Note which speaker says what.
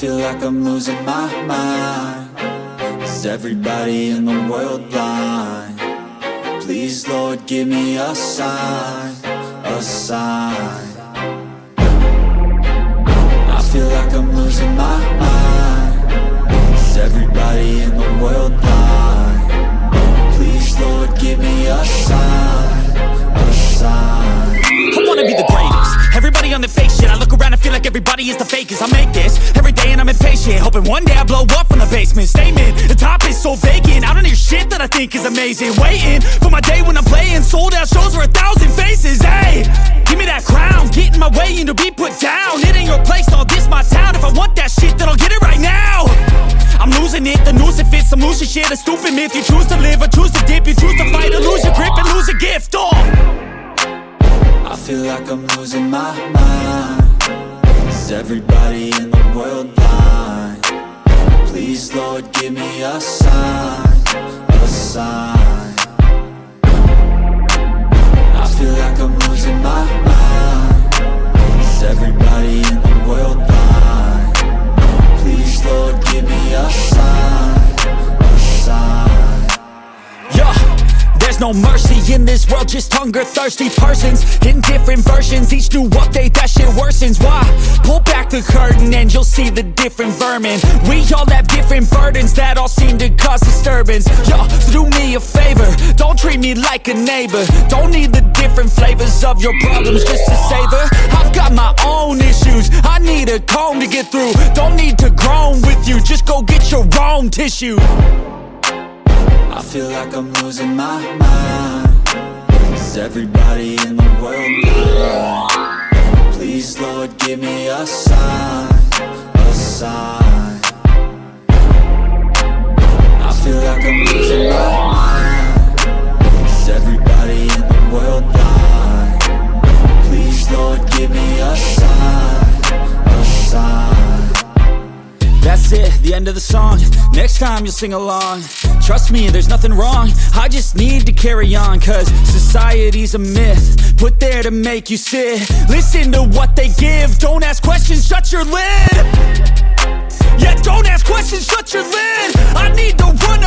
Speaker 1: feel like I'm losing my mind. Is everybody in the world blind? Please, Lord, give me a sign, a sign. I feel like I'm losing my mind. Is everybody in the world blind? Please, Lord, give me a sign, a sign.
Speaker 2: I wanna be the greatest. Everybody on the fake shit. I look around and feel like everybody is the fakest. I make this every day and I'm impatient, hoping one day I blow up from the basement. Statement, the top is so vacant. I don't hear shit that I think is amazing. Waiting for my day when I'm playing sold out shows for 1,000 faces. Hey, give me that crown, get in my way and to be put down. It ain't your place, no, this my town. If I want that shit, then I'll get it right now. I'm losing it, the noose it fits. I'm losing shit, a stupid myth. You choose to live or choose to dip. You choose to fight or lose your grip and lose a gift.
Speaker 1: I feel like I'm losing my mind. Is everybody in the world blind? Please, Lord, give me a sign, a sign. I feel like I'm losing my mind. Is everybody in the world blind? Please, Lord, give me a sign, a sign.
Speaker 2: Yeah. There's no mercy in this world, just hunger-thirsty persons in different versions. Each new update, that shit worsens. Why? Pull back the curtain and you'll see the different vermin. We all have different burdens that all seem to cause disturbance. Yo, so do me a favor, don't treat me like a neighbor. Don't need the different flavors of your problems just to savor. I've got my own issues, I need a comb to get through. Don't need to groan with you, just go get your own tissue.
Speaker 1: I feel like I'm losing my mind. Is everybody in the world blind? Please, Lord, give me a sign, a sign. I feel like I'm losing my mind. Is everybody in the world blind? Please, Lord, give me a sign, a sign.
Speaker 2: That's it, the end of the song. Next time you'll sing along. Trust me, there's nothing wrong. I just need to carry on, cause society's a myth put there to make you sit. Listen to what they give. Don't ask questions, shut your lid. Yeah, don't ask questions, shut your lid. I need to run